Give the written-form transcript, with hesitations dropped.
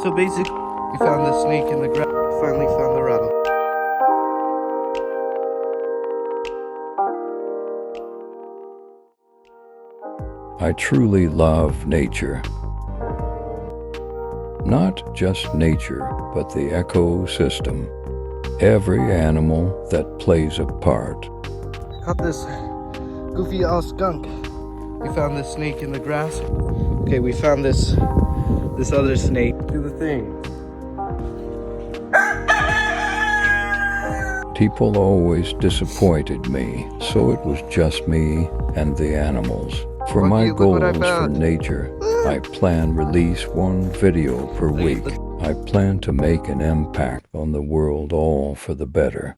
So basically, we found the snake in the grass. Finally found the rattle. I truly love nature. Not just nature, but the ecosystem. Every animal that plays a part. Caught this goofy ass skunk. We found this snake in the grass. Okay, we found this other snake. Do the thing. People always disappointed me, so it was just me and the animals. For my Look what I goals for found. nature, I plan release one video per week. I plan to make an impact on the world, all for the better.